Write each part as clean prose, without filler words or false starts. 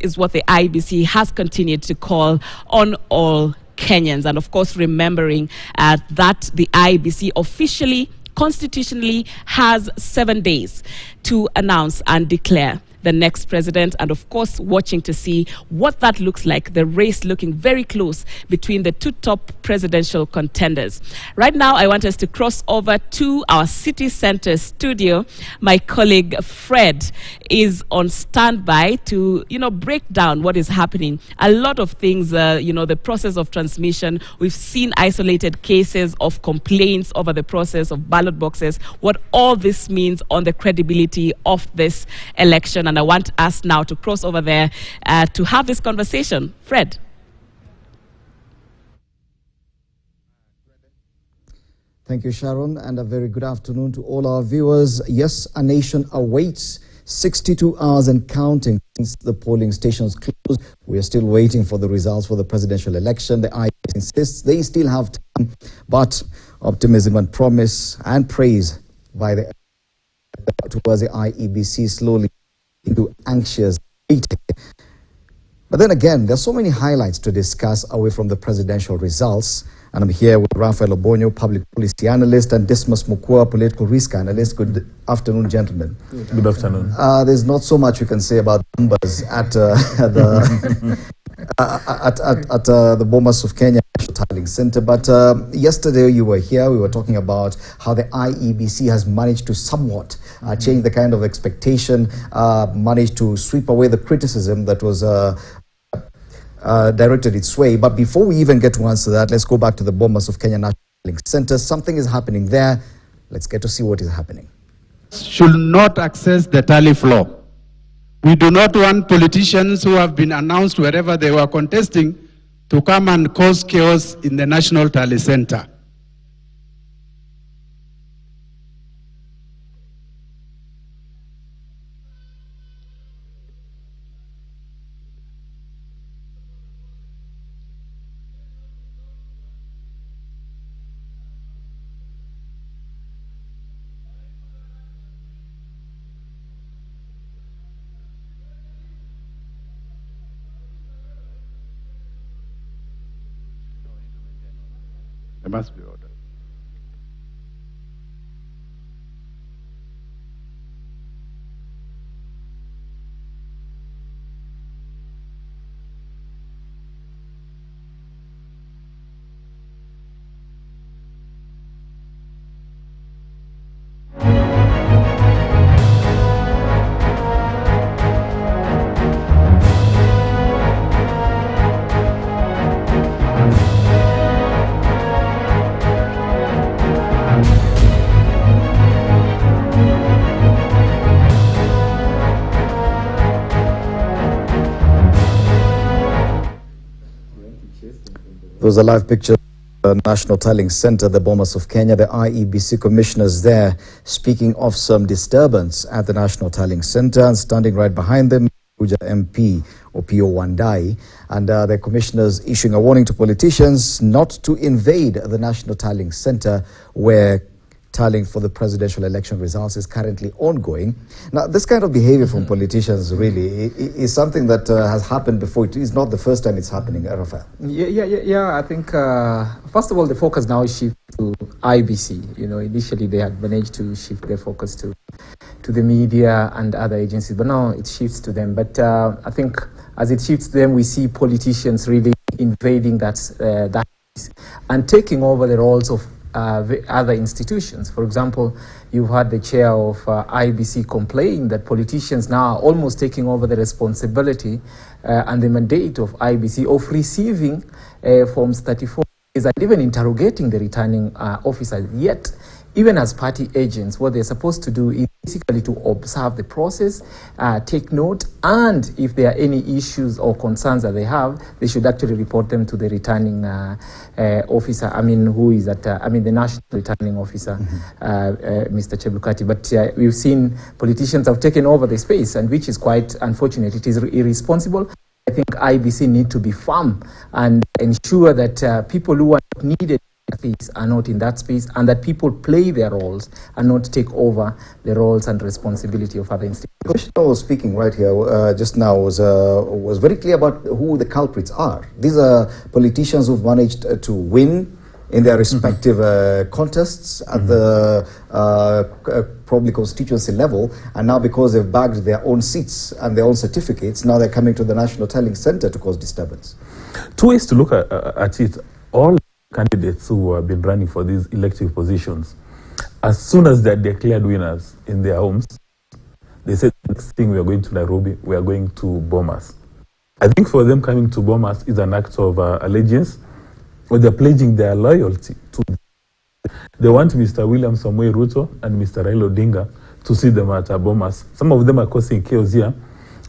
is what the IEBC has continued to call on all Kenyans. And of course, remembering that the IEBC officially, constitutionally has 7 days to announce and declare the next president, and of course watching to see what that looks like, the race looking very close between the two top presidential contenders. Right now, I want us to cross over to our city center studio. My colleague Fred is on standby to, break down what is happening. A lot of things, the process of transmission. We've seen isolated cases of complaints over the process of ballot boxes, what all this means on the credibility of this election. And I want us now to cross over there to have this conversation. Fred. Thank you, Sharon, and a very good afternoon to all our viewers. Yes, a nation awaits 62 hours and counting since the polling stations closed. We are still waiting for the results for the presidential election. The IEBC insists they still have time, but optimism and promise and praise by the towards the IEBC slowly into anxious waiting. But then again, there's so many highlights to discuss away from the presidential results. And I'm here with Rafael Obonyo, public policy analyst, and Dismas Mukua, political risk analyst. Good afternoon, gentlemen. Good afternoon. There's not so much we can say about numbers at the Bomas of Kenya National Tallying Center. But yesterday you were here. We were talking about how the IEBC has managed to somewhat change the kind of expectation, managed to sweep away the criticism that was directed its way. But before we even get to answer that, let's go back to the Bomas of Kenya National Tallying Center. Something is happening there. Let's get to see what is happening. Should not access the tally floor. We do not want politicians who have been announced wherever they were contesting to come and cause chaos in the National Tally Center. There must be order. Those are live pictures of the National Tallying Center, the Bomas of Kenya, the IEBC commissioners there speaking of some disturbance at the National Tallying Center, and standing right behind them, MP Opiyo Wandayi, and the commissioners issuing a warning to politicians not to invade the National Tallying Center where tallying for the presidential election results is currently ongoing. Now, this kind of behavior from politicians really is something that has happened before. It is not the first time it's happening, Rafael. Yeah. I think, first of all, the focus now is shifted to IEBC. Initially they had managed to shift their focus to the media and other agencies, but now it shifts to them. But I think as it shifts to them, we see politicians really invading that and taking over the roles of other institutions. For example, you've had the chair of IEBC complain that politicians now are almost taking over the responsibility and the mandate of IEBC of receiving Forms 34 and even interrogating the returning officers. Yet, even as party agents, what they're supposed to do is basically to observe the process, take note, and if there are any issues or concerns that they have, they should actually report them to the returning officer, who is at, the national returning officer, Mr. Chebukati. But we've seen politicians have taken over the space, and which is quite unfortunate. It is irresponsible. I think IEBC need to be firm and ensure that people who are needed space are not in that space, and that people play their roles and not take over the roles and responsibility of other institutions. The Commissioner was speaking right here just now was very clear about who the culprits are. These are politicians who've managed to win in their respective contests at the probably constituency level, and now because they've bagged their own seats and their own certificates, now they're coming to the National Tallying Center to cause disturbance. Two ways to look at it. All candidates who have been running for these elective positions, as soon as they're declared winners in their homes, they said, next thing we are going to Nairobi, we are going to Bomas. I think for them coming to Bomas is an act of allegiance, or they're pledging their loyalty to them. They want Mr. William Samoei Ruto and Mr. Raila Odinga to see them at Bomas. Some of them are causing chaos here,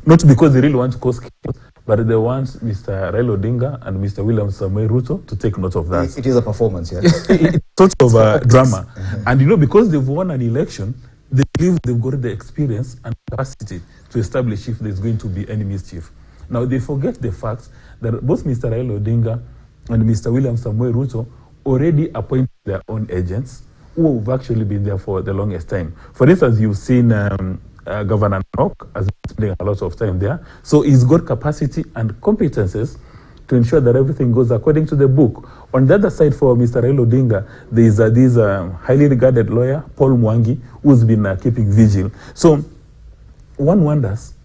not because they really want to cause chaos, but they want Mr. Raila Odinga and Mr. William Samoei Ruto to take note of that. It is a performance, yes. It's sort of drama. And you know, because they've won an election, they believe they've got the experience and capacity to establish if there's going to be any mischief. Now, they forget the fact that both Mr. Raila Odinga and Mr. William Samoei Ruto already appointed their own agents who have actually been there for the longest time. For instance, you've seen Governor Nok has been spending a lot of time there. So he's got capacity and competences to ensure that everything goes according to the book. On the other side, for Mr. Raila Odinga, there is this highly regarded lawyer, Paul Mwangi, who's been keeping vigil. So one wonders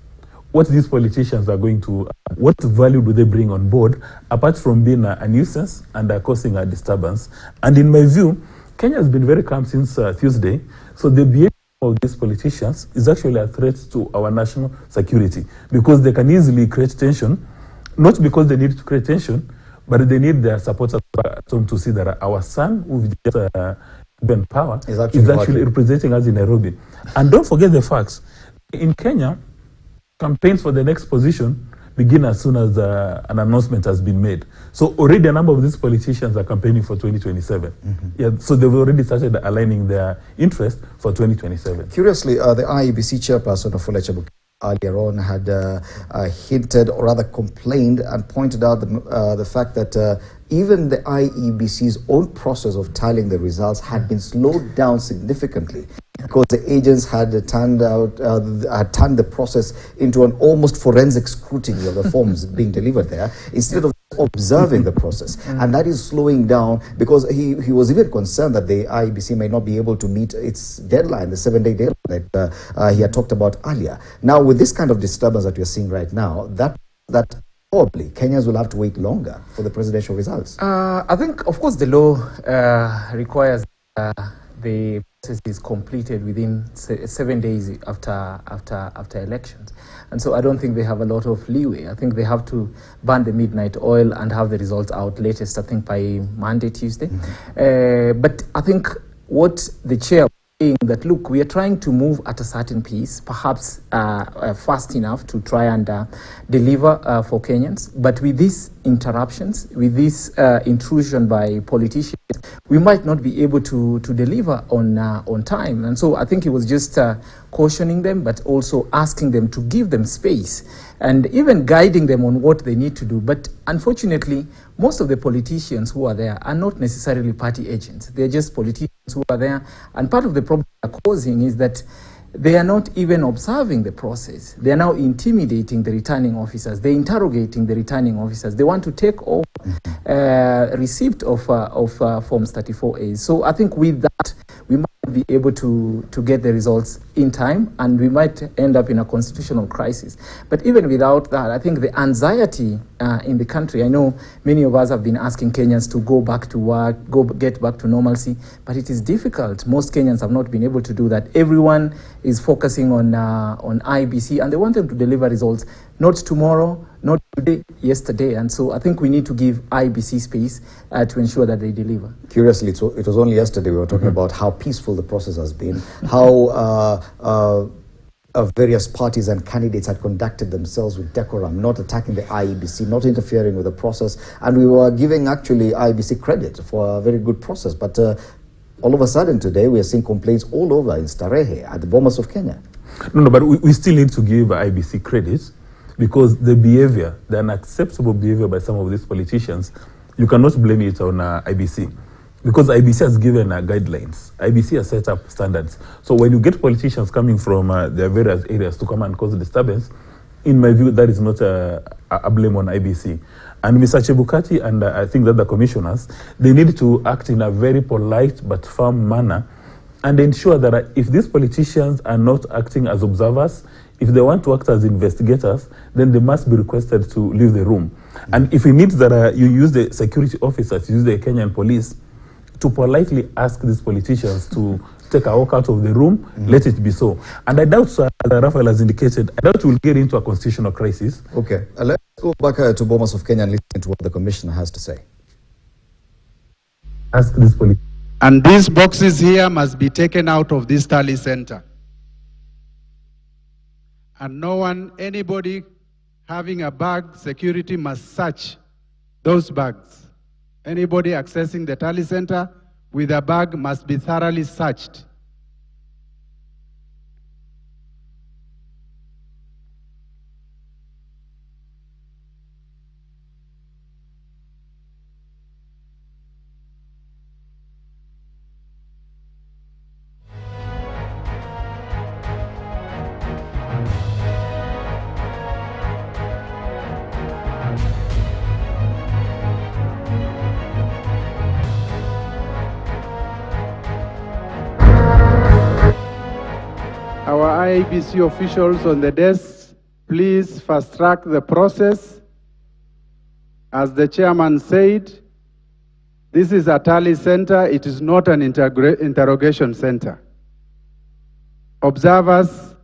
what these politicians are going to, what value do they bring on board, apart from being a nuisance and causing a disturbance. And in my view, Kenya has been very calm since Tuesday, so the behavior of these politicians is actually a threat to our national security, because they can easily create tension, not because they need to create tension, but they need their supporters to see that our son, who've just given power, is actually representing us in Nairobi. And don't forget the facts. In Kenya, campaigns for the next position begin as soon as an announcement has been made. So already a number of these politicians are campaigning for 2027. Yeah, so they've already started aligning their interest for 2027. Curiously, the IEBC chairperson of Olechabu earlier on had hinted, or rather complained and pointed out the fact that even the IEBC's own process of tallying the results had been slowed down significantly, because the agents had turned the process into an almost forensic scrutiny of the forms being delivered there, instead of observing the process. And that is slowing down, because he was even concerned that the IEBC may not be able to meet its deadline, the 7-day deadline that he had talked about earlier. Now, with this kind of disturbance that we're seeing right now, that probably Kenyans will have to wait longer for the presidential results. I think, of course, the law requires the process is completed within 7 days after elections, and so I don't think they have a lot of leeway. I think they have to burn the midnight oil and have the results out latest, I think, by Monday, Tuesday. But I think what the chair was saying, that look, we are trying to move at a certain pace, perhaps fast enough to try and deliver for Kenyans, but with these interruptions, with this intrusion by politicians, we might not be able to deliver on time. And so I think he was just cautioning them, but also asking them to give them space and even guiding them on what they need to do. But unfortunately, most of the politicians who are there are not necessarily party agents. They're just politicians who are there. And part of the problem they're causing is that they are not even observing the process. They are now intimidating the returning officers. They're interrogating the returning officers. They want to take over receipt of Forms 34A. So I think with that, we might be able to get the results in time, and we might end up in a constitutional crisis. But even without that, I think the anxiety in the country, I know many of us have been asking Kenyans to go back to work, get back to normalcy, but it is difficult. Most Kenyans have not been able to do that. Everyone is focusing on IEBC, and they want them to deliver results, not tomorrow, not today, yesterday. And so I think we need to give IEBC space to ensure that they deliver. Curiously, it was only yesterday we were talking about how peaceful the process has been, how various parties and candidates had conducted themselves with decorum, not attacking the IEBC, not interfering with the process. And we were giving actually IEBC credit for a very good process. But all of a sudden today, we are seeing complaints all over in Starehe, at the Bomas of Kenya. No, but we still need to give IEBC credit, because the behavior, the unacceptable behavior by some of these politicians, you cannot blame it on IEBC. because IEBC has given guidelines. IEBC has set up standards. So when you get politicians coming from their various areas to come and cause disturbance, in my view, that is not a blame on IEBC. And Mr. Chebukati and I think that the commissioners, they need to act in a very polite but firm manner and ensure that if these politicians are not acting as observers, if they want to act as investigators, then they must be requested to leave the room. And if it needs that you use the security officers, use the Kenyan police, to politely ask these politicians to take a walk out of the room, let it be so. And I doubt, as Raphael has indicated, I doubt we'll get into a constitutional crisis. Okay, let's go back to Bomas of Kenya and listen to what the commissioner has to say. Ask these politicians. And these boxes here must be taken out of this tally center. And no one, anybody having a bag, security must search those bags. Anybody accessing the tally center with a bag must be thoroughly searched. Our IEBC officials on the desk, please fast track the process. As the chairman said, this is a tally center, it is not an interrogation center. Observers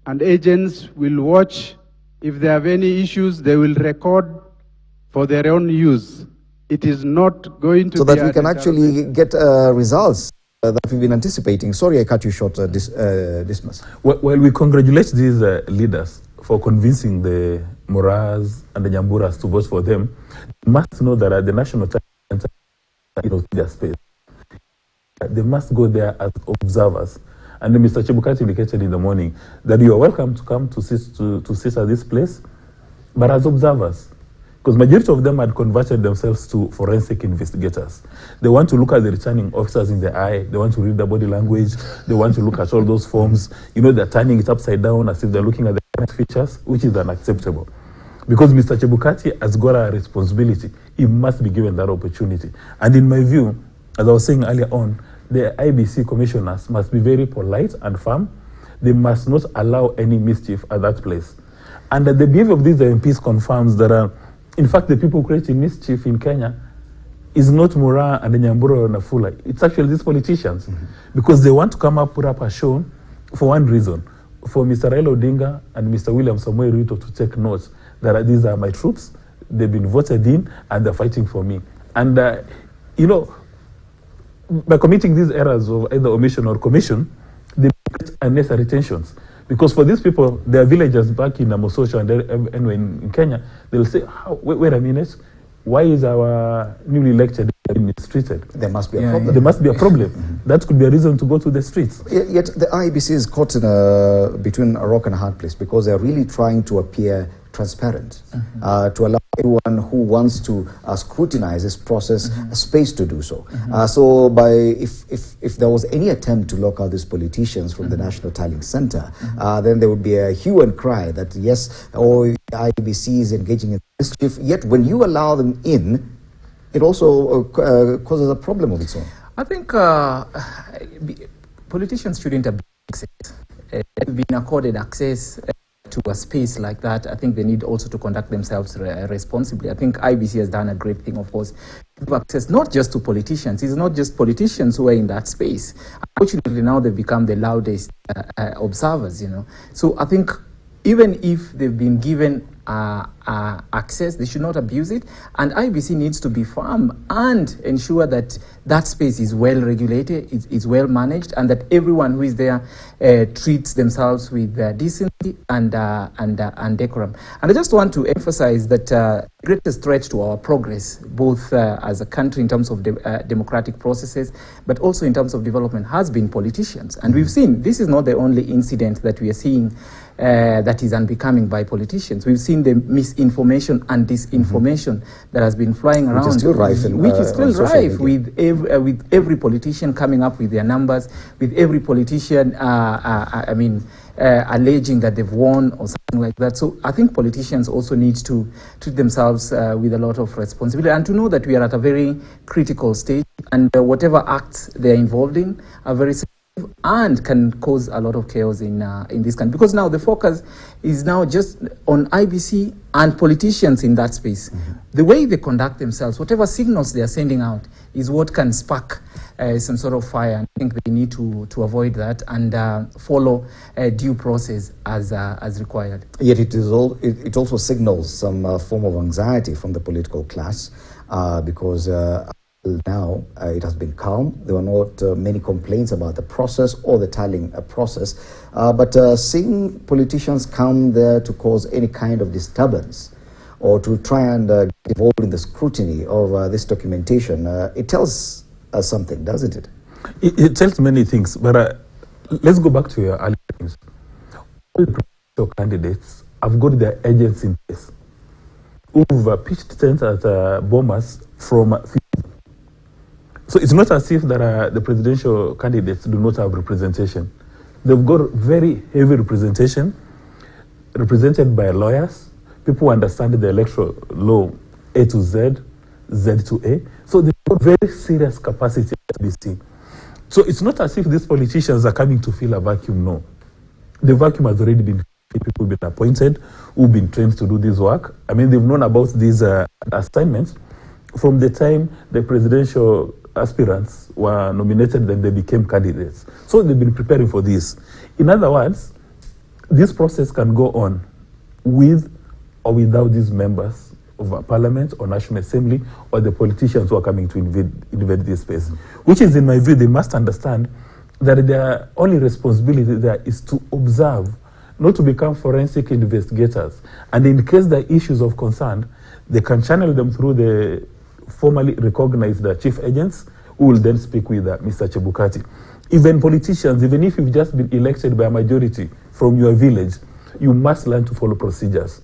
and agents will watch. If they have any issues, they will record for their own use. It is not going to be... So that we can actually get results that we've been anticipating. Sorry, I cut you short, Dismas. Well, we congratulate these leaders for convincing the Moras and the Nyamburas to vote for them. They must know that the National Talent Center is their space. They must go there as observers. And Mr. Chebukati indicated in the morning that you are welcome to come to sit at this place, but as observers. Because majority of them had converted themselves to forensic investigators. They want to look at the returning officers in the eye. They want to read the body language. They want to look at all those forms. You know, they're turning it upside down as if they're looking at the features, which is unacceptable. Because Mr. Chebukati has got a responsibility. He must be given that opportunity. And in my view, as I was saying earlier on, the IEBC commissioners must be very polite and firm. They must not allow any mischief at that place. And the behavior of these MPs confirms that in fact, the people creating mischief in Kenya is not Mura and the Nyambura or Nafula. It's actually these politicians. Because they want to come up, put up a show for one reason. For Mr. Raila Odinga and Mr. William Samoei Ruto to take note that these are my troops, they've been voted in, and they're fighting for me. And, you know, by committing these errors of either omission or commission, they get unnecessary tensions. Because for these people, their villagers back in Amososho and in Kenya, they'll say, wait a minute, why is our newly elected being mistreated? There must be a problem. There must be a problem. That could be a reason to go to the streets. Yet the IEBC is caught in between a rock and a hard place because they're really trying to appear transparent, to allow everyone who wants to scrutinize this process a space to do so. So if there was any attempt to lock out these politicians from the National Tallying Center, then there would be a hue and cry that yes, the IEBC is engaging in mischief, yet when you allow them in, it also causes a problem of its own. I think politicians shouldn't have been accorded access to a space like that. I think they need also to conduct themselves responsibly. I think IEBC has done a great thing, of course, to access not just to politicians. It's not just politicians who are in that space. Unfortunately, now they've become the loudest observers, you know. So I think even if they've been given access, they should not abuse it. And IEBC needs to be firm and ensure that that space is well regulated, is well managed, and that everyone who is there treats themselves with decency and decorum. And I just want to emphasize that the greatest threat to our progress, both as a country in terms of democratic processes, but also in terms of development, has been politicians. And we've seen this is not the only incident that we are seeing that is unbecoming by politicians. We've seen the misinformation and disinformation that has been flying around, which is still rife, with every politician coming up with their numbers, with every politician, alleging that they've won or something like that. So I think politicians also need to treat themselves with a lot of responsibility and to know that we are at a very critical stage, and whatever acts they're involved in are very sensitive and can cause a lot of chaos in this country. Because now the focus is now just on IEBC and politicians in that space. The way they conduct themselves, whatever signals they are sending out, is what can spark some sort of fire. And I think they need to avoid that and follow due process as required. Yet it also signals some form of anxiety from the political class because now it has been calm. There were not many complaints about the process or the tallying process, but seeing politicians come there to cause any kind of disturbance or to try and get involved in the scrutiny of this documentation, it tells us something, doesn't it? It tells many things, but let's go back to your earlier things. All the candidates have got their agents in place who've pitched tents at Bomas from. So it's not as if that the presidential candidates do not have representation. They've got very heavy representation, represented by lawyers, people who understand the electoral law A to Z, Z to A. So they've got very serious capacity at this team. So it's not as if these politicians are coming to fill a vacuum, no. The vacuum has already been filled. People have been appointed, who've been trained to do this work. I mean, they've known about these assignments from the time the presidential aspirants were nominated, then they became candidates. So they've been preparing for this. In other words, this process can go on with or without these members of parliament or national assembly or the politicians who are coming to invade this space. Which is, in my view, they must understand that their only responsibility there is to observe, not to become forensic investigators. And in case there are issues of concern, they can channel them through the formally recognize the chief agents who will then speak with Mr. Chebukati. Even politicians, even if you've just been elected by a majority from your village, you must learn to follow procedures.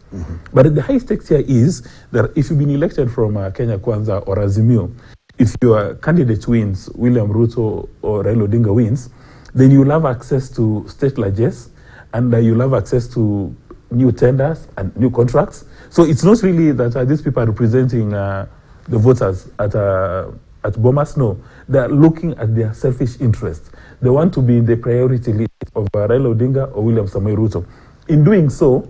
But the high stakes here is that if you've been elected from Kenya Kwanza or Azimio, if your candidate wins, William Ruto or Raila Odinga wins, then you'll have access to state largesse and you'll have access to new tenders and new contracts. So it's not really that these people are representing the voters at Bomas. No, they are looking at their selfish interests. They want to be in the priority list of Raila Odinga or William Samoei Ruto. In doing so,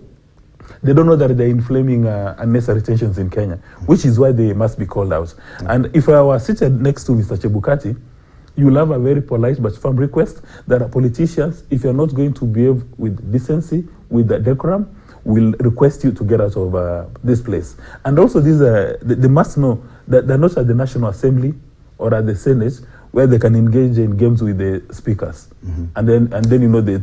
they don't know that they're inflaming unnecessary tensions in Kenya, which is why they must be called out. And if I were seated next to Mr. Chebukati, you'll have a very polite but firm request that politicians, if you're not going to behave with decency, with the decorum, will request you to get out of this place. And also, they must know that they're not at the National Assembly or at the Senate where they can engage in games with the speakers. And then you know, they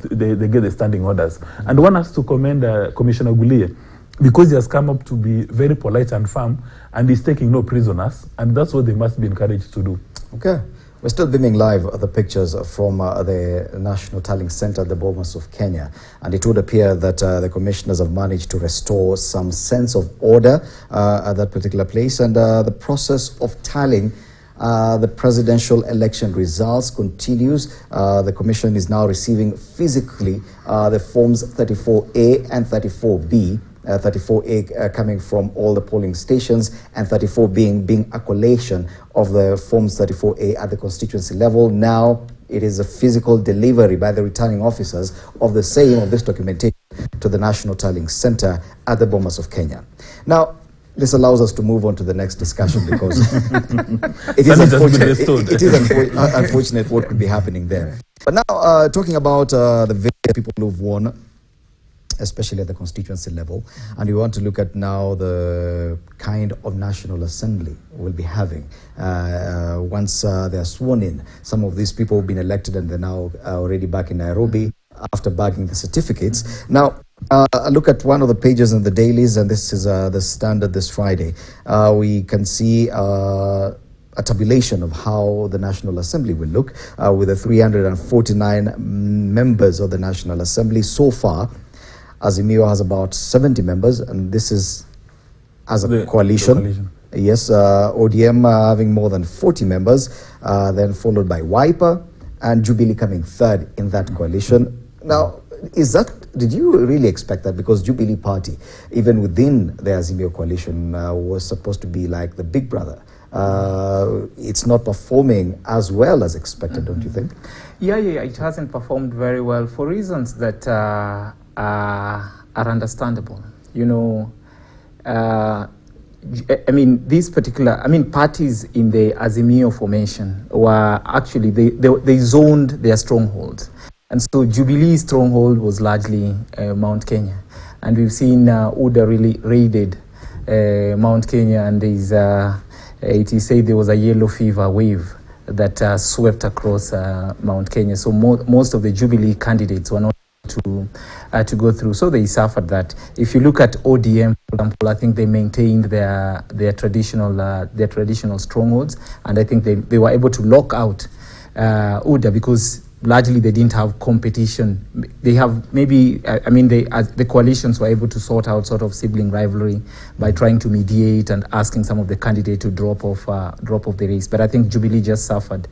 get the standing orders. And one has to commend Commissioner Gulie, because he has come up to be very polite and firm, and he's taking no prisoners, and that's what they must be encouraged to do. Okay. We're still beaming live the pictures from the National Tallying Center at the Bomas of Kenya. And it would appear that the commissioners have managed to restore some sense of order at that particular place. And the process of tallying the presidential election results continues. The commission is now receiving physically the forms 34A and 34B. 34A coming from all the polling stations, and 34 being a collation of the forms 34A at the constituency level. Now it is a physical delivery by the returning officers of the same of this documentation to the National Tallying Center at the Bomas of Kenya. Now, this allows us to move on to the next discussion because it is unfortunate what could be happening there. But now, talking about the various people who've won, especially at the constituency level, and we want to look at now the kind of National Assembly we'll be having once they are sworn in. Some of these people have been elected and they're now already back in Nairobi after bagging the certificates. Now, look at one of the pages in the dailies, and this is the Standard this Friday. We can see a tabulation of how the National Assembly will look with the 349 members of the National Assembly so far. Azimio has about 70 members, and this is as a coalition. Yes, ODM having more than 40 members, then followed by Wiper, and Jubilee coming third in that coalition. Now, did you really expect that? Because Jubilee Party, even within the Azimio coalition, was supposed to be like the big brother. It's not performing as well as expected, don't you think? Yeah, it hasn't performed very well for reasons that are understandable. You know, parties in the Azimio formation were actually, they zoned their strongholds. And so Jubilee's stronghold was largely Mount Kenya. And we've seen UDA really raided Mount Kenya, and it is said there was a yellow fever wave that swept across Mount Kenya. So most of the Jubilee candidates were not to go through, so they suffered that. If you look at ODM, for example, I think they maintained their traditional strongholds, and I think they were able to lock out UDA because largely they didn't have competition. They have the coalitions were able to sort out sort of sibling rivalry by trying to mediate and asking some of the candidates to drop off the race. But I think Jubilee just suffered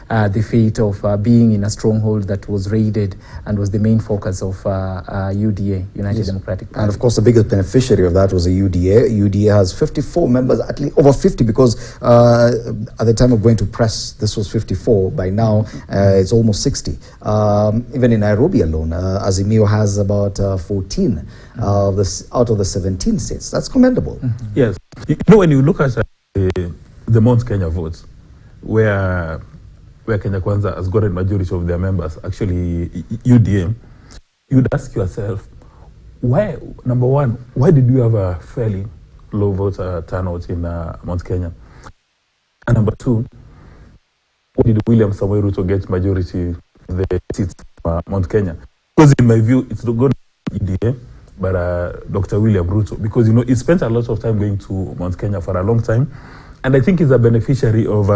the fate of being in a stronghold that was raided and was the main focus of UDA, United Democratic Party. And of course, the biggest beneficiary of that was the UDA. UDA has 54 members, at least over 50, because at the time of going to press, this was 54. By now, it's almost 60. Even in Nairobi alone, Azimio has about 14 out of the 17 states. That's commendable. Yes. You know, when you look at the Mount Kenya votes, where Kenya Kwanza has gotten majority of their members, actually UDA, you'd ask yourself, why, number one, why did you have a fairly low voter turnout in Mount Kenya? And number two, why did William Samoei Ruto get majority of the seats for Mount Kenya? Because in my view, it's not good UDA, but Dr. William Ruto, because, you know, he spent a lot of time going to Mount Kenya for a long time, and I think he's a beneficiary of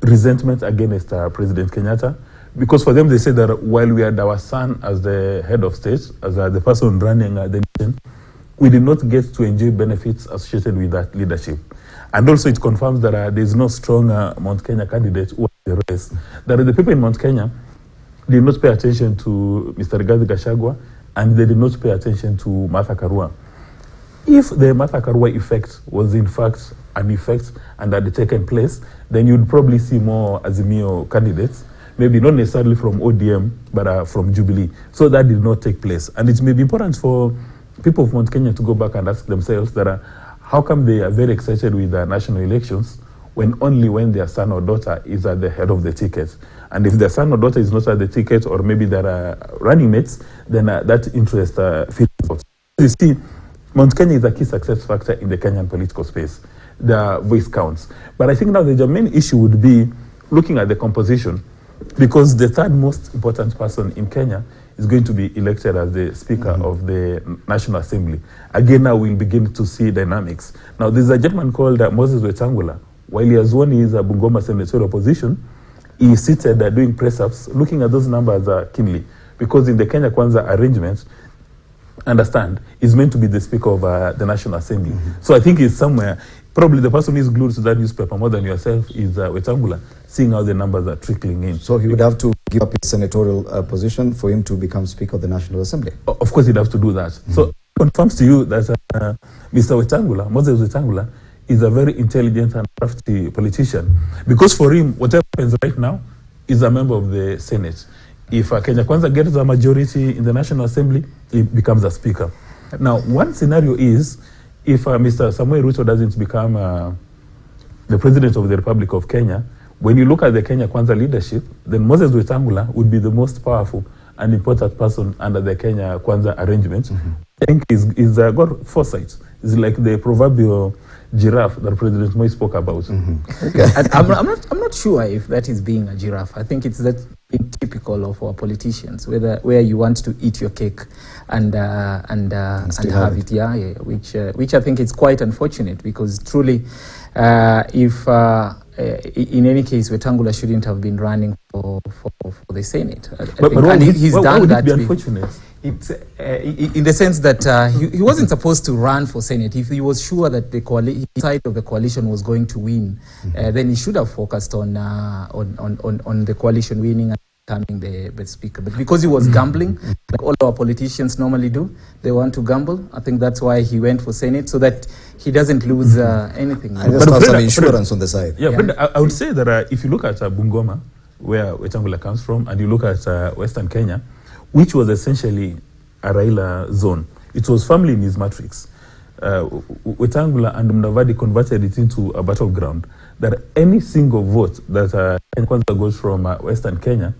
resentment against President Kenyatta, because for them they say that while we had our son as the head of state, as the person running the nation, we did not get to enjoy benefits associated with that leadership. And also it confirms that there is no strong Mount Kenya candidate who the race. That the people in Mount Kenya did not pay attention to Mr. Rigathi Gachagua, and they did not pay attention to Martha Karua. If the Martha Karua effect was in fact an effect and had taken place, then you'd probably see more Azimio candidates, maybe not necessarily from ODM, but from Jubilee. So that did not take place. And it may be important for people of Mount Kenya to go back and ask themselves that how come they are very excited with the national elections only when their son or daughter is at the head of the ticket. And if their son or daughter is not at the ticket, or maybe there are running mates, then that interest feels out. You see, Mount Kenya is a key success factor in the Kenyan political space. The voice counts. But I think now the main issue would be looking at the composition, because the third most important person in Kenya is going to be elected as the Speaker of the National Assembly. Again, now we'll begin to see dynamics. Now, there's a gentleman called Moses Wetangula. While he has won his Bungoma senatorial position, he is seated doing press-ups, looking at those numbers keenly, because in the Kenya Kwanza arrangement, understand, is meant to be the Speaker of the National Assembly. So I think he's somewhere, probably the person who is glued to that newspaper more than yourself is Wetangula, seeing how the numbers are trickling in. So he would have to give up his senatorial position for him to become Speaker of the National Assembly? Of course he'd have to do that. So it confirms to you that Mr. Wetangula, Moses Wetangula, is a very intelligent and crafty politician. Because for him, whatever happens right now is a member of the Senate. If Kenya Kwanza gets a majority in the National Assembly, he becomes a Speaker. Now, one scenario is, if Mr. Samoei Ruto doesn't become the President of the Republic of Kenya, when you look at the Kenya Kwanza leadership, then Moses Wetangula would be the most powerful and important person under the Kenya Kwanza arrangement. I think he's got foresight. It's like the proverbial giraffe that President Moi spoke about. Okay. And I'm not sure if that is being a giraffe. I think it's that typical of our politicians, where you want to eat your cake and have it. Yeah, which I think is quite unfortunate, because truly, if in any case, Wetangula shouldn't have been running for the Senate. But he's done that. Be unfortunate? It's in the sense that he wasn't supposed to run for Senate. If he was sure that the side of the coalition was going to win, then he should have focused on the coalition winning and becoming the speaker. But because he was gambling, like all our politicians normally do, they want to gamble. I think that's why he went for Senate, so that he doesn't lose anything. I just have some insurance on the side. Yeah, but I would say that if you look at Bungoma, where Wetangula comes from, and you look at Western Kenya, which was essentially a Raila zone. It was firmly in his matrix. Wetangula and Mudavadi converted it into a battleground that any single vote that Kwanza goes from Western Kenya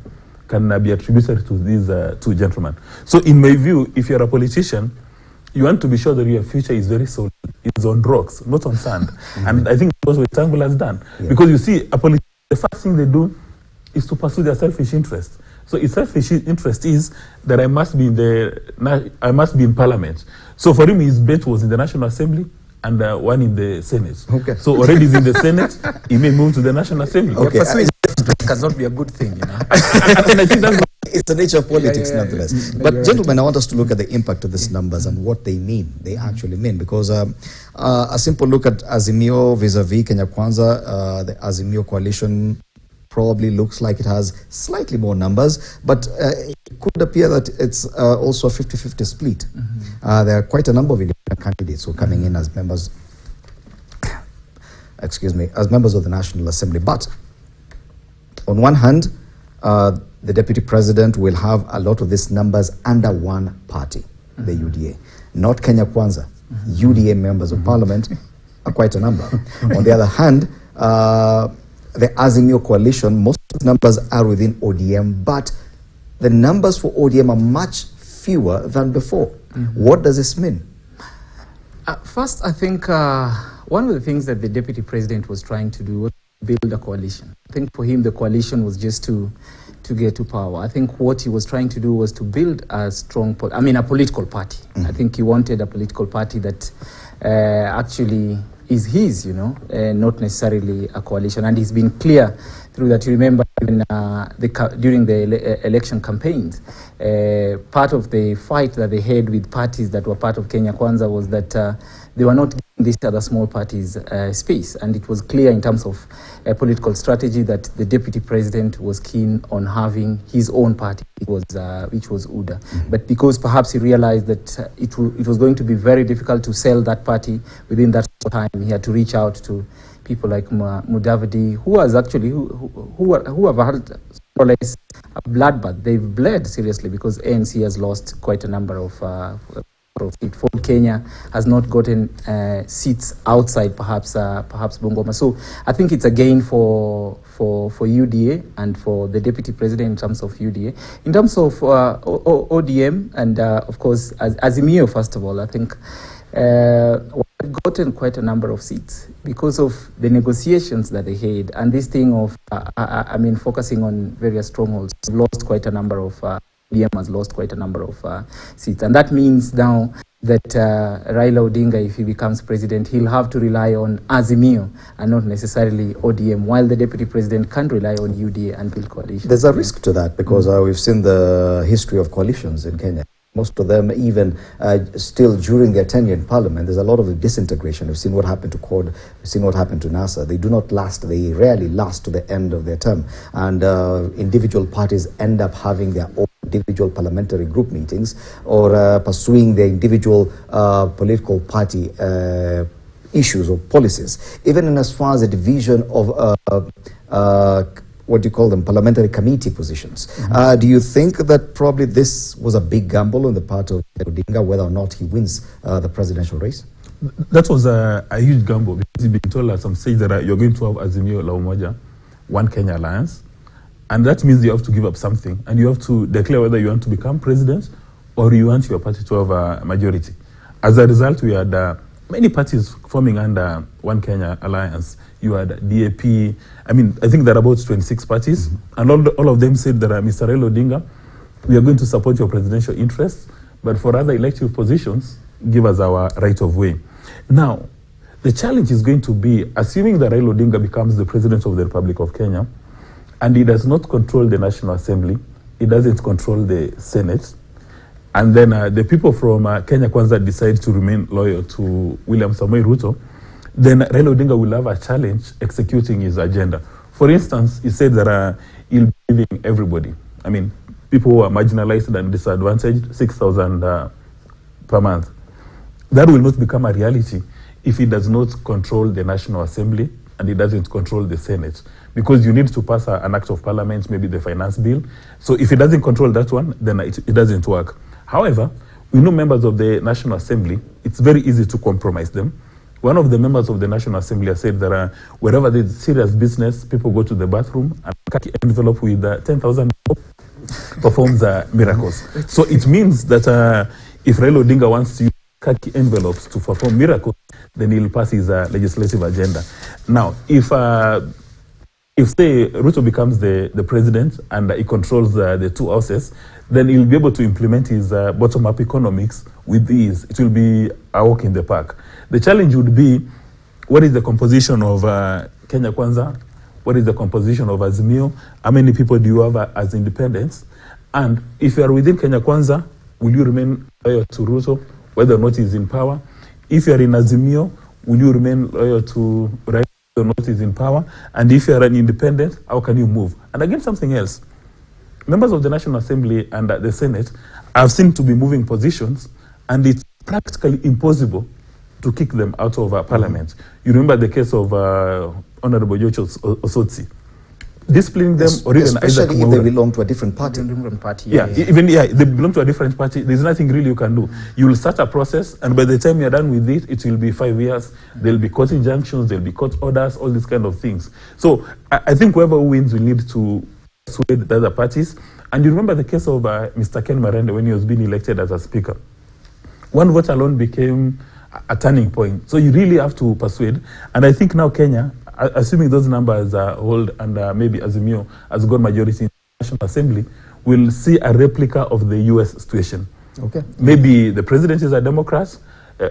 can be attributed to these two gentlemen. So in my view, if you're a politician, you want to be sure that your future is very solid. It's on rocks, not on sand. And I think that's what Wetangula has done. Yeah. Because you see, the first thing they do is to pursue their selfish interest. So his selfish interest is that I must be in Parliament. So for him, his bet was in the National Assembly and one in the Senate. Okay. So already he's in the Senate, he may move to the National Assembly. Okay. Pursuing cannot be a good thing, you know. And I think that's it's the nature of politics, nonetheless. But gentlemen, I want us to look at the impact of these numbers and what they mean. They actually mean, because a simple look at Azimio vis-a-vis Kenya Kwanza, the Azimio coalition probably looks like it has slightly more numbers, but it could appear that it's also a 50-50 split. There are quite a number of independent candidates who are coming in as members, as members of the National Assembly. But on one hand, the Deputy President will have a lot of these numbers under one party, the UDA, not Kenya Kwanza. UDA members of Parliament are quite a number. On the other hand, the Azimio coalition, most of the numbers are within ODM, but the numbers for ODM are much fewer than before. What does this mean? First, I think one of the things that the Deputy President was trying to do was build a coalition. I think for him, the coalition was just to get to power. I think what he was trying to do was to build a strong, a political party. I think he wanted a political party that actually is his, not necessarily a coalition. And he's been clear through that. You remember during the election campaigns, part of the fight that they had with parties that were part of Kenya Kwanza was that they were not giving these other small parties space. And it was clear in terms of political strategy that the Deputy President was keen on having his own party, which was UDA. But because perhaps he realized that it was going to be very difficult to sell that party within that time, he had to reach out to people like Mudavadi, who was actually who have had more or less a bloodbath. They've bled seriously because ANC has lost quite a number of seats. Ford Kenya has not gotten seats outside perhaps Bungoma. So I think it's a gain for UDA and for the Deputy President in terms of UDA. In terms of ODM and of course Azimio, first of all, I think we've gotten quite a number of seats because of the negotiations that they had, and this thing of focusing on various strongholds. Lost quite a number of ODM has lost quite a number of seats, and that means now that Raila Odinga, if he becomes president, he'll have to rely on Azimio and not necessarily ODM, while the Deputy President can rely on UDA and build coalition. There's a risk to that because we've seen the history of coalitions in Kenya. Most of them, even still during their tenure in Parliament, there's a lot of disintegration. We've seen what happened to CORD, we've seen what happened to NASA. They do not last, they rarely last to the end of their term. And individual parties end up having their own individual parliamentary group meetings or pursuing their individual political party issues or policies. Even in as far as the division of what do you call them, parliamentary committee positions. Do you think that probably this was a big gamble on the part of Odinga, whether or not he wins the presidential race? That was a huge gamble because he's been told at some stage that you're going to have Azimio La Umoja, One Kenya Alliance, and that means you have to give up something and you have to declare whether you want to become president or you want your party to have a majority. As a result, we had many parties forming under One Kenya Alliance. You had DAP. I think there are about 26 parties, and all of them said that Mr. Raila Odinga, we are going to support your presidential interests, but for other elective positions, give us our right of way. Now, the challenge is going to be, assuming that Raila Odinga becomes the president of the Republic of Kenya, and he does not control the National Assembly, he doesn't control the Senate, and then the people from Kenya Kwanza decide to remain loyal to William Samoei Ruto, then Raila Odinga will have a challenge executing his agenda. For instance, he said that he'll be giving everybody, I mean, people who are marginalized and disadvantaged, 6,000 per month. That will not become a reality if he does not control the National Assembly and he doesn't control the Senate. Because you need to pass an act of parliament, maybe the finance bill. So if he doesn't control that one, then it doesn't work. However, we know members of the National Assembly, it's very easy to compromise them. One of the members of the National Assembly has said that wherever there's serious business, people go to the bathroom and khaki envelope with 10,000 performs miracles. So it means that if Raila Odinga wants to use khaki envelopes to perform miracles, then he'll pass his legislative agenda. Now, if say Ruto becomes the president and he controls the two houses, then he'll be able to implement his bottom-up economics with ease. It will be a walk in the park. The challenge would be, what is the composition of Kenya Kwanza? What is the composition of Azimio? How many people do you have as independents? And if you are within Kenya Kwanza, will you remain loyal to Ruto, whether or not he's in power? If you are in Azimio, will you remain loyal to Raila, whether or not he's in power? And if you are an independent, how can you move? And again, something else. Members of the National Assembly and the Senate have seemed to be moving positions, and it's practically impossible to kick them out of parliament. You remember the case of Honorable George Osotsi, disciplining them, or even especially if they belong to a different party. They belong to a different party. There's nothing really you can do. You will start a process, and by the time you're done with it, it will be 5 years. There'll be court injunctions, there'll be court orders, all these kind of things. So I think whoever wins will need to persuade the other parties. And you remember the case of Mr. Ken Marende when he was being elected as a speaker. One vote alone became a turning point. So you really have to persuade. And I think now Kenya, assuming those numbers hold and maybe Azimio has got majority in the National Assembly, will see a replica of the US situation. Okay. Maybe the president is a Democrat,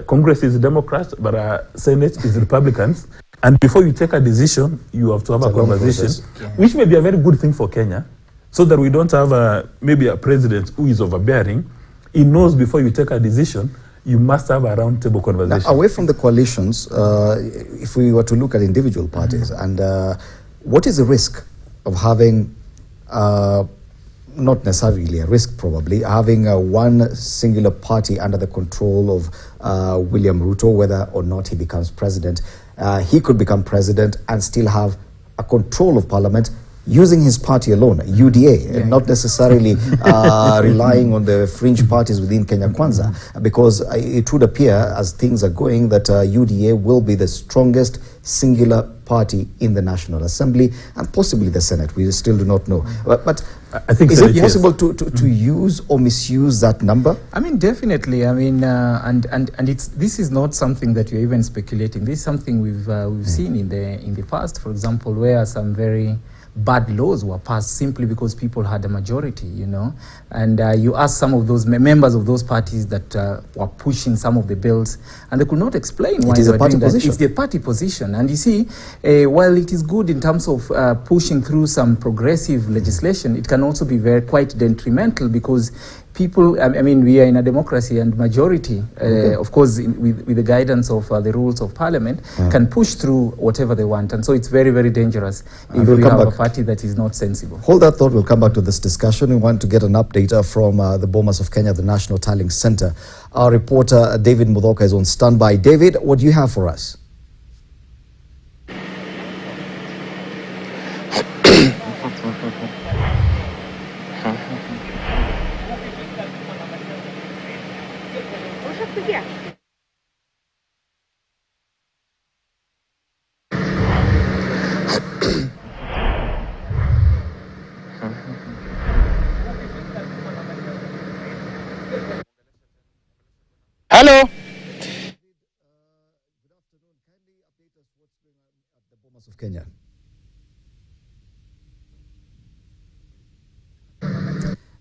Congress is a Democrat, but Senate is Republicans. And before you take a decision, you have to have a conversation, which may be a very good thing for Kenya, so that we don't have maybe a president who is overbearing. He knows before you take a decision, you must have a round-table conversation. Now, away from the coalitions, if we were to look at individual parties, and what is the risk of having, not necessarily a risk probably, having one singular party under the control of William Ruto, whether or not he becomes president? He could become president and still have a control of parliament using his party alone, UDA, and not necessarily relying on the fringe parties within Kenya Kwanza, because it would appear, as things are going, that UDA will be the strongest singular party in the National Assembly and possibly the Senate. We still do not know. But I think is it possible to use or misuse that number? I mean, definitely. I mean, and this is not something that you're even speculating. This is something we've seen in the past, for example, where some very bad laws were passed simply because people had a majority, you know. And you ask some of those members of those parties that were pushing some of the bills, and they could not explain why they were doing that. It's the party position. And you see, while it is good in terms of pushing through some progressive legislation, it can also be quite detrimental, because people, I mean, we are in a democracy, and majority, of course, with the guidance of the rules of parliament, can push through whatever they want. And so it's very, very dangerous if we have a party that is not sensible. Hold that thought. We'll come back to this discussion. We want to get an update from the Bomas of Kenya, the National Tallying Center. Our reporter, David Mudhoka, is on standby. David, what do you have for us? Hello. Of Kenya.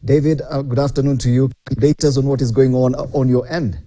David, good afternoon to you. Update us on what is going on your end.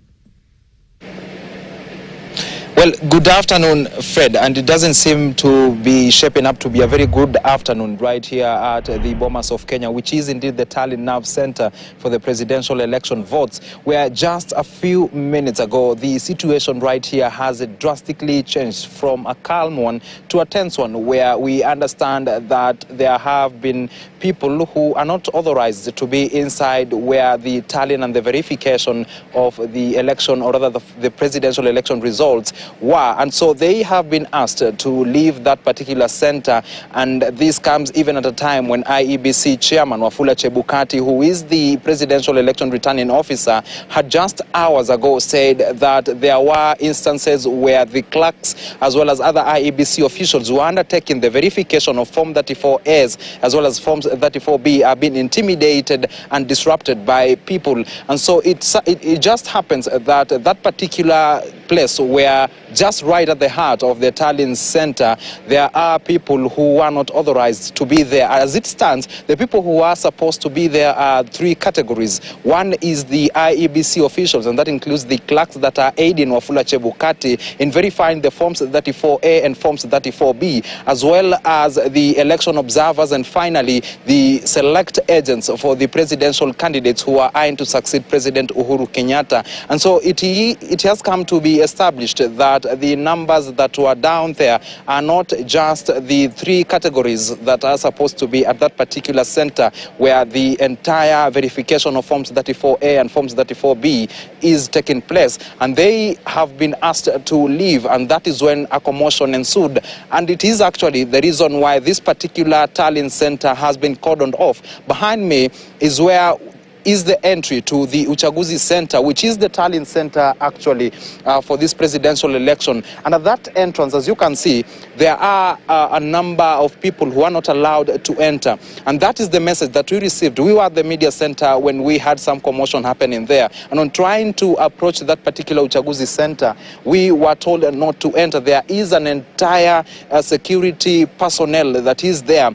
Well, Well, good afternoon, Fred, and it doesn't seem to be shaping up to be a very good afternoon right here at the Bomas of Kenya, which is indeed the Tally Nerve Center for the presidential election votes, where just a few minutes ago, the situation right here has drastically changed from a calm one to a tense one, where we understand that there have been people who are not authorized to be inside where the tallying and the verification of the election, or rather the presidential election results were, and so they have been asked to leave that particular center. And this comes even at a time when IEBC chairman Wafula Chebukati, who is the presidential election returning officer, had just hours ago said that there were instances where the clerks as well as other IEBC officials who are undertaking the verification of Form 34As as well as Forms 34B are being intimidated and disrupted by people. And so it just happens that that particular place, where just right at the heart of the tallying center, there are people who are not authorized to be there. As it stands, the people who are supposed to be there are three categories. One is the IEBC officials, and that includes the clerks that are aiding Wafula Chebukati in verifying the Forms 34A and Forms 34B, as well as the election observers, and finally the select agents for the presidential candidates who are eyeing to succeed President Uhuru Kenyatta. And so it has come to be established that the numbers that were down there are not just the three categories that are supposed to be at that particular center, where the entire verification of Forms 34A and Forms 34B is taking place. And they have been asked to leave, and that is when a commotion ensued. And it is actually the reason why this particular tallying center has been cordoned off. Behind me is where is the entry to the Uchaguzi Center, which is the tallying center actually for this presidential election. And at that entrance, as you can see, there are a number of people who are not allowed to enter. And that is the message that we received. We were at the media center when we had some commotion happening there. And on trying to approach that particular Uchaguzi Center, we were told not to enter. There is an entire security personnel that is there,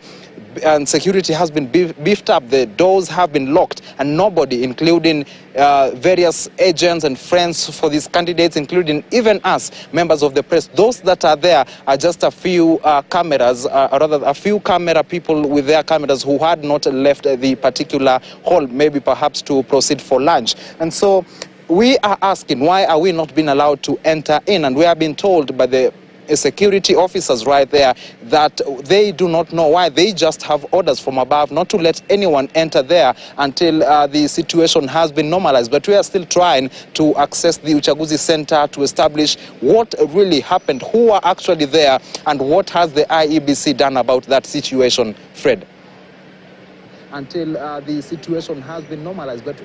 and security has been beefed up. The doors have been locked, and nobody, including various agents and friends for these candidates, including even us, members of the press, those that are there are just a few cameras, or rather a few camera people with their cameras who had not left the particular hall, maybe perhaps to proceed for lunch. And so we are asking, why are we not being allowed to enter in? And we have been told by the security officers right there that they do not know why. They just have orders from above not to let anyone enter there until the situation has been normalized. But we are still trying to access the Uchaguzi Center to establish what really happened, who are actually there, and what has the IEBC done about that situation, Fred. Until the situation has been normalized, but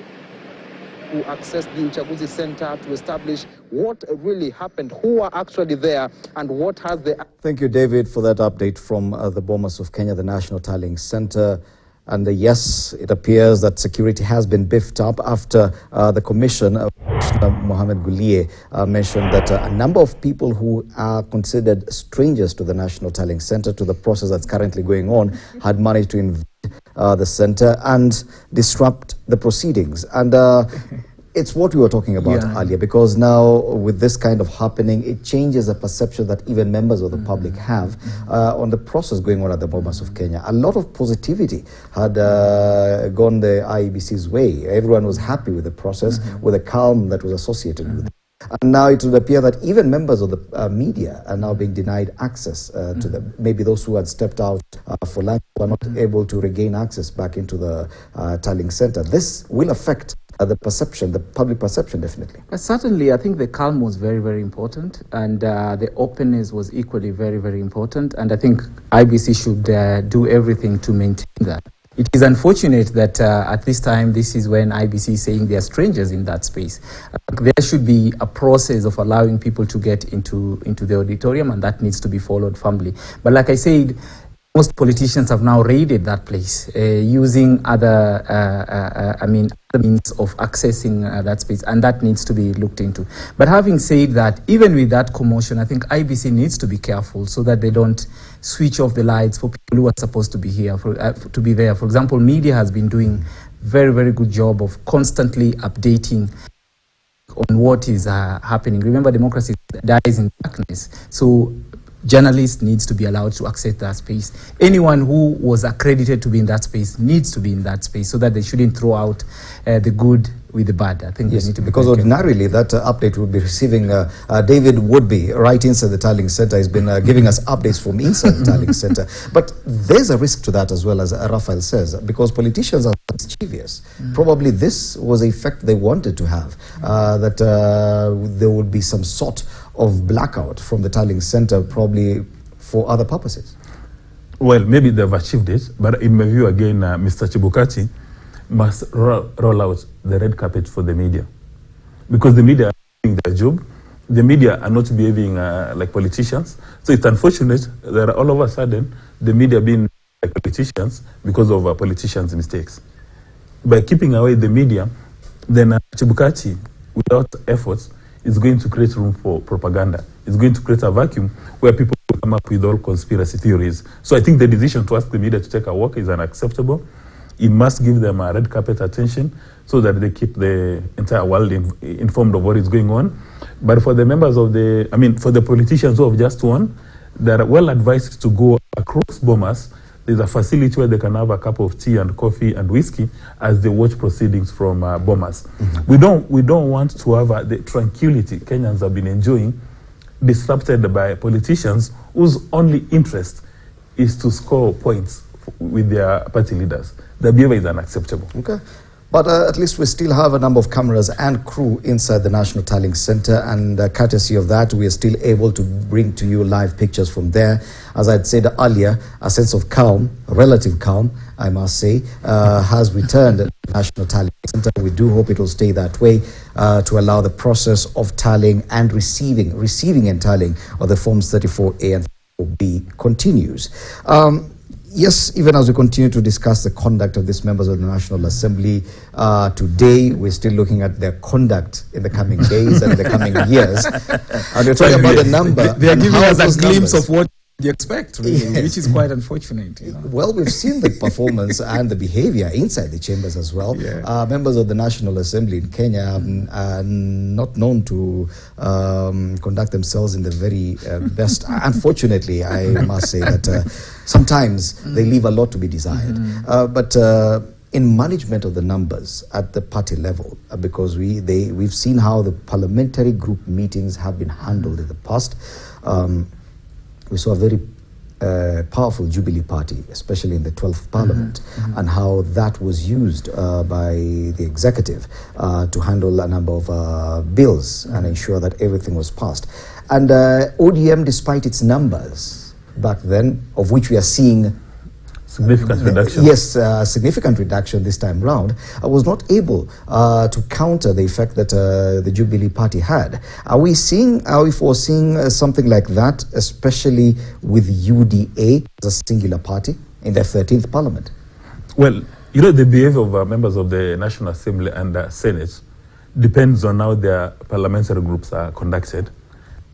to access the Uchaguzi Center to establish what really happened, who are actually there, and what has the... Thank you, David, for that update from the Bomas of Kenya, the National Tallying Center. And yes, it appears that security has been beefed up after the Commissioner, Mohamed Gulie, mentioned that a number of people who are considered strangers to the National Tallying Center, to the process that's currently going on, had managed to invade the center and disrupt the proceedings. And it's what we were talking about earlier, because now with this kind of happening, it changes the perception that even members of the public have on the process going on at the Bomas of Kenya. A lot of positivity had gone the IEBC's way. Everyone was happy with the process, with the calm that was associated with it. And now it would appear that even members of the media are now being denied access to them. Maybe those who had stepped out for lunch were not able to regain access back into the tallying center. This will affect the perception, the public perception, definitely. Certainly, I think the calm was very, very important, and the openness was equally very, very important. And I think IBC should do everything to maintain that. It is unfortunate that at this time, this is when IBC is saying they are strangers in that space. There should be a process of allowing people to get into the auditorium, and that needs to be followed firmly. But like I said, most politicians have now raided that place using other means of accessing that space, and that needs to be looked into. But having said that, even with that commotion, I think IBC needs to be careful so that they don't switch off the lights for people who are supposed to be here, to be there. For example, media has been doing very, very good job of constantly updating on what is happening. Remember, democracy is dies in darkness. So journalists needs to be allowed to access that space. Anyone who was accredited to be in that space needs to be in that space, so that they shouldn't throw out the good with the bad. I think yes, they need to be because ordinarily that update would be receiving David Woodby right inside the tallying center. He's been giving us updates from inside the tallying center. But there's a risk to that as well, as Raphael says, because politicians are mischievous. Probably this was the effect they wanted to have, that there would be some sort of blackout from the tallying center, probably for other purposes. Well, maybe they've achieved it, but in my view, again, Mr. Chebukati must roll out the red carpet for the media, because the media are doing their job. The media are not behaving like politicians. So it's unfortunate that all of a sudden the media being like politicians because of politicians' mistakes. By keeping away the media, then Chebukati, without efforts, is going to create room for propaganda. It's going to create a vacuum where people will come up with all conspiracy theories. So I think the decision to ask the media to take a walk is unacceptable. It must give them a red carpet attention so that they keep the entire world informed of what is going on. But for the members of for the politicians who have just won, they're well advised to go across Bomas. There's a facility where they can have a cup of tea and coffee and whiskey as they watch proceedings from Bomas. We don't want to have the tranquility Kenyans have been enjoying disrupted by politicians whose only interest is to score points with their party leaders. The behavior is unacceptable. Okay. But at least we still have a number of cameras and crew inside the National Tallying Center, and courtesy of that, we are still able to bring to you live pictures from there. As I'd said earlier, a sense of calm, relative calm, I must say, has returned at the National Tallying Center. We do hope it will stay that way to allow the process of tallying and receiving and tallying of the Forms 34A and 34B continues. Yes, even as we continue to discuss the conduct of these members of the National Assembly, today we're still looking at their conduct in the coming days and the coming years. And we're talking about the number. They are giving us a glimpse of what you expect, really, yes, which is quite unfortunate. You know? Well, we've seen the performance and the behavior inside the chambers as well. Yeah. Members of the National Assembly in Kenya are not known to conduct themselves in the very best. Unfortunately, I must say that sometimes they leave a lot to be desired. But in management of the numbers at the party level, because we've seen how the parliamentary group meetings have been handled in the past. We saw a very powerful Jubilee party, especially in the 12th Parliament, and how that was used by the executive to handle a number of bills and ensure that everything was passed. And ODM, despite its numbers back then, of which we are seeing significant reduction. Yes, significant reduction this time round. I was not able to counter the effect that the Jubilee Party had. Are we foreseeing something like that, especially with UDA as a singular party in the 13th Parliament? Well, you know, the behavior of members of the National Assembly and Senate depends on how their parliamentary groups are conducted,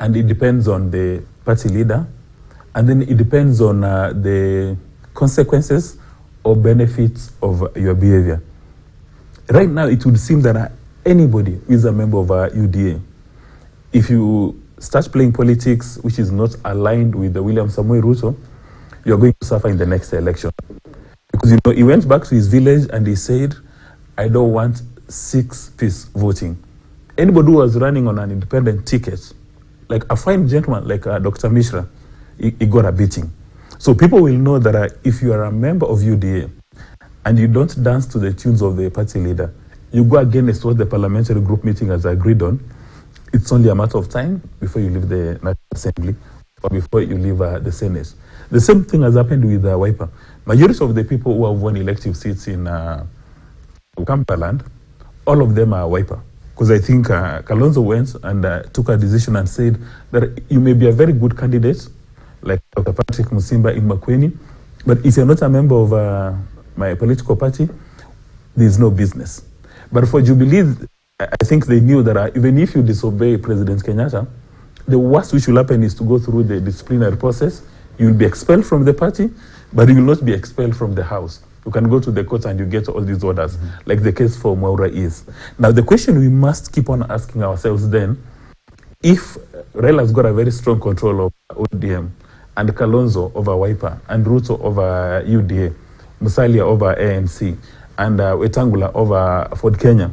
and it depends on the party leader, and then it depends on the consequences or benefits of your behavior. Right now, it would seem that anybody who is a member of UDA, if you start playing politics which is not aligned with the William Samoei Ruto, you're going to suffer in the next election. Because, you know, he went back to his village and he said, I don't want 6-piece voting. Anybody who was running on an independent ticket, like a fine gentleman like Dr. Mishra, he got a beating. So people will know that if you are a member of UDA and you don't dance to the tunes of the party leader, you go against what the parliamentary group meeting has agreed on, it's only a matter of time before you leave the National Assembly or before you leave the Senate. The same thing has happened with Wiper. Majority of the people who have won elective seats in Kampaland, all of them are Wiper. Because I think Kalonzo went and took a decision and said that you may be a very good candidate, like Dr. Patrick Musimba in Makweni, but if you're not a member of my political party, there's no business. But for Jubilee, I think they knew that even if you disobey President Kenyatta, the worst which will happen is to go through the disciplinary process. You'll be expelled from the party, but you will not be expelled from the house. You can go to the court and you get all these orders, like the case for Mwaura is. Now, the question we must keep on asking ourselves then, if Raila's got a very strong control of ODM, and Kalonzo over Wiper, and Ruto over UDA, Musalia over ANC, and Wetangula over Ford Kenya,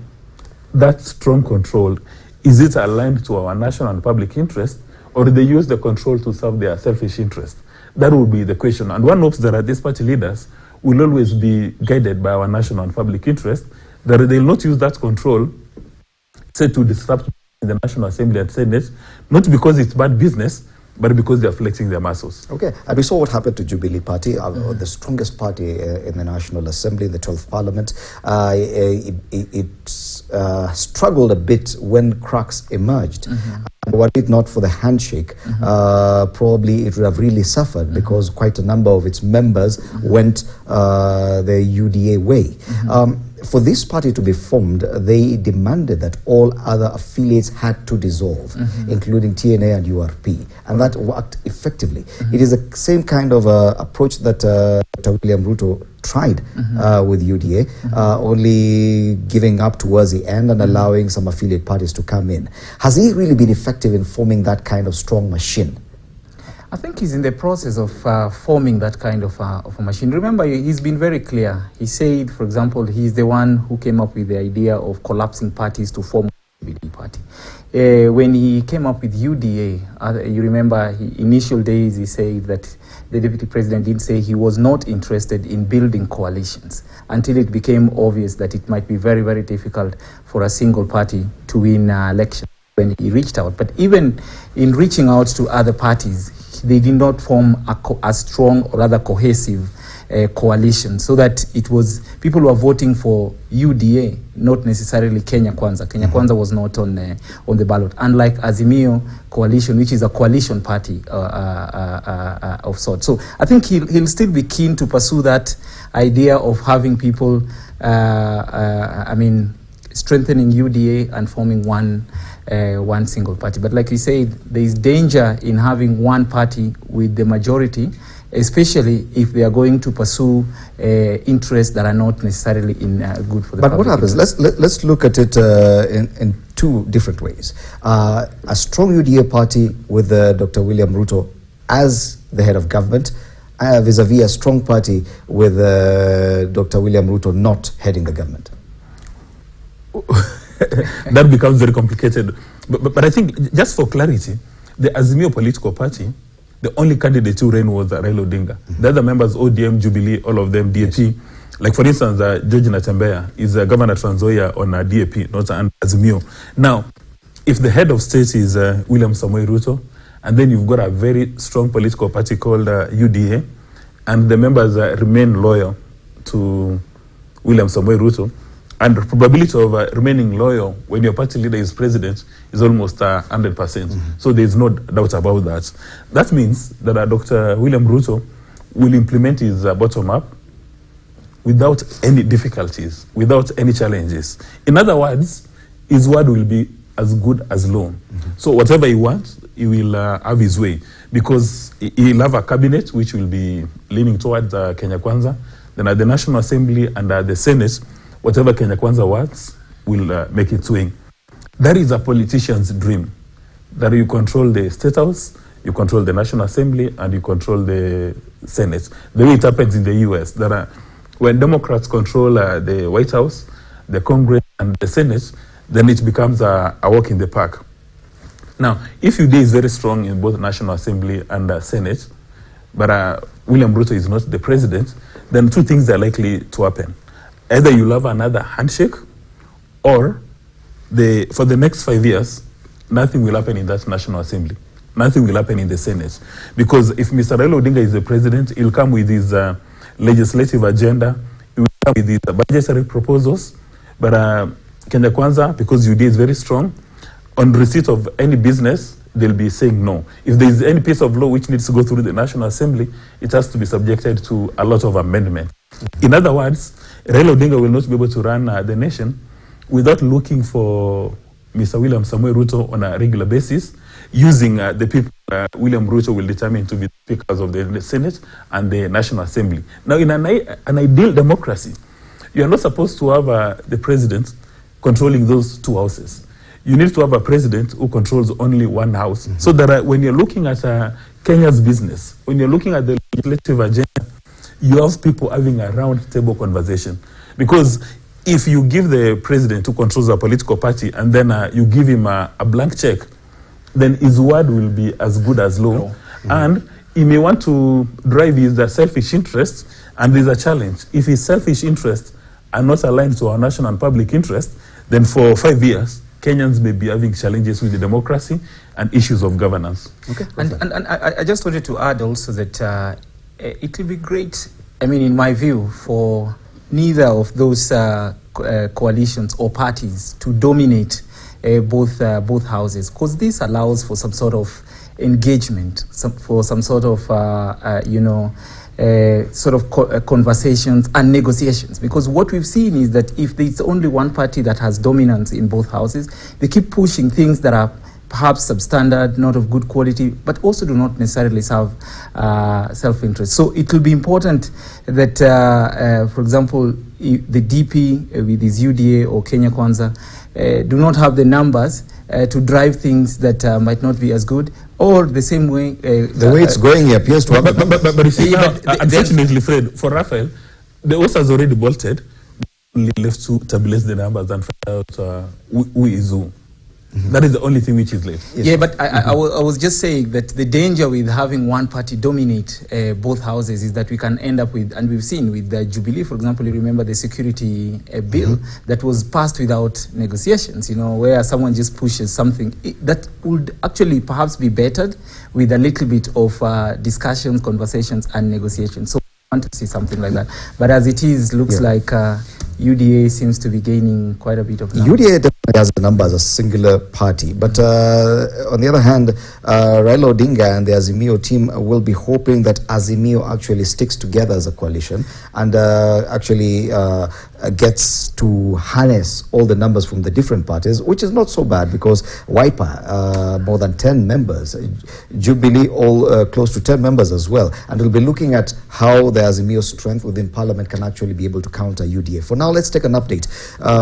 that strong control, is it aligned to our national and public interest, or do they use the control to serve their selfish interest? That would be the question. And one hopes that these party leaders will always be guided by our national and public interest, that they will not use that control, say, to disrupt the National Assembly and Senate, not because it's bad business, but because they are flexing their muscles. Okay, and we saw what happened to Jubilee Party, the strongest party in the National Assembly, in the 12th Parliament. It struggled a bit when cracks emerged. And were it not for the handshake, probably it would have really suffered, because quite a number of its members went the UDA way. For this party to be formed, they demanded that all other affiliates had to dissolve, including TNA and URP, and that worked effectively. It is the same kind of approach that Dr. William Ruto tried with UDA, only giving up towards the end and allowing some affiliate parties to come in. Has he really been effective in forming that kind of strong machine? I think he's in the process of forming that kind of a machine. Remember, he's been very clear. He said, for example, he's the one who came up with the idea of collapsing parties to form a UDA party. When he came up with UDA, you remember, initial days he said that the deputy president did say he was not interested in building coalitions until it became obvious that it might be very, very difficult for a single party to win elections when he reached out. But even in reaching out to other parties, they did not form a strong or rather cohesive coalition, so that it was people who were voting for UDA, not necessarily Kenya Kwanza. Kenya Kwanza was not on the ballot, unlike Azimio coalition, which is a coalition party of sorts. So I think he'll still be keen to pursue that idea of having people, strengthening UDA and forming one single party. But like you said, there is danger in having one party with the majority, especially if they are going to pursue interests that are not necessarily good for the public. But what happens? Let's look at it in two different ways. A strong UDA party with Dr. William Ruto as the head of government, vis-a-vis a strong party with Dr. William Ruto not heading the government. That becomes very complicated. But I think, just for clarity, the Azimio political party, the only candidate who ran was Raila Odinga. The other members, ODM, Jubilee, all of them, DAP. Yes. Like, for instance, George Natembeya is Governor Trans Nzoia on DAP, not an Azimio. Now, if the head of state is William Samoei Ruto, and then you've got a very strong political party called UDA, and the members remain loyal to William Samoei Ruto, and the probability of remaining loyal when your party leader is president is almost 100%. So there's no doubt about that. That means that Dr. William Ruto will implement his bottom-up without any difficulties, without any challenges. In other words, his word will be as good as law. So whatever he wants, he will have his way, because he'll have a cabinet which will be leaning towards Kenya Kwanza. Then at the National Assembly and the Senate, whatever Kenya Kwanza wants will make it swing. That is a politician's dream, that you control the State House, you control the National Assembly, and you control the Senate. The way it happens in the US, that when Democrats control the White House, the Congress, and the Senate, then it becomes a walk in the park. Now, if UDA is very strong in both National Assembly and Senate, but William Ruto is not the president, then two things are likely to happen. Either you'll have another handshake, or for the next 5 years, nothing will happen in that National Assembly. Nothing will happen in the Senate. Because if Mr. Raila Odinga is the president, he'll come with his legislative agenda, he will come with his budgetary proposals. But Kenya Kwanza, because UDA is very strong, on receipt of any business, they'll be saying no. If there is any piece of law which needs to go through the National Assembly, it has to be subjected to a lot of amendment. In other words, Raila Odinga will not be able to run the nation without looking for Mr. William Samoei Ruto on a regular basis, using the people William Ruto will determine to be speakers of the Senate and the National Assembly. Now, in an ideal democracy, you are not supposed to have the president controlling those two houses. you need to have a president who controls only one house. So that when you're looking at Kenya's business, when you're looking at the legislative agenda, you have people having a round table conversation. Because if you give the president who controls a political party and then you give him a blank check, then his word will be as good as law. And he may want to drive his selfish interests, and there's a challenge. If his selfish interests are not aligned to our national and public interest, then for 5 years, Kenyans may be having challenges with the democracy and issues of governance. Okay. And I just wanted to add also that it will be great, I mean, in my view, for neither of those coalitions or parties to dominate both houses, because this allows for some sort of engagement, for some sort of, conversations and negotiations. Because what we've seen is that if there's only one party that has dominance in both houses, they keep pushing things that are perhaps substandard, not of good quality, but also do not necessarily serve self-interest. So it will be important that, for example, the DP with his UDA or Kenya Kwanza do not have the numbers to drive things that might not be as good, or the same way... the way it's going, he appears to have... But you see, unfortunately, Fred, for Raphael, the host has already bolted, only left to tabulate the numbers and find out who is who. That is the only thing which is left. Yes. Yeah, but I was just saying that the danger with having one party dominate both houses is that we can end up with, and we've seen with the Jubilee, for example, you remember the security bill that was passed without negotiations, you know, where someone just pushes something that would actually perhaps be bettered with a little bit of discussions, conversations, and negotiations. So we want to see something like that. But as it is, looks like UDA seems to be gaining quite a bit of numbers. UDA definitely has the number as a singular party, but on the other hand, Raila Odinga and the Azimio team will be hoping that Azimio actually sticks together as a coalition and actually gets to harness all the numbers from the different parties, which is not so bad because Wiper, more than 10 members, Jubilee, all close to 10 members as well, and we'll be looking at how the Azimio strength within parliament can actually be able to counter UDA. For now, let's take an update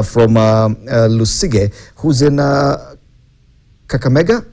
from Lusige, who's in Kakamega.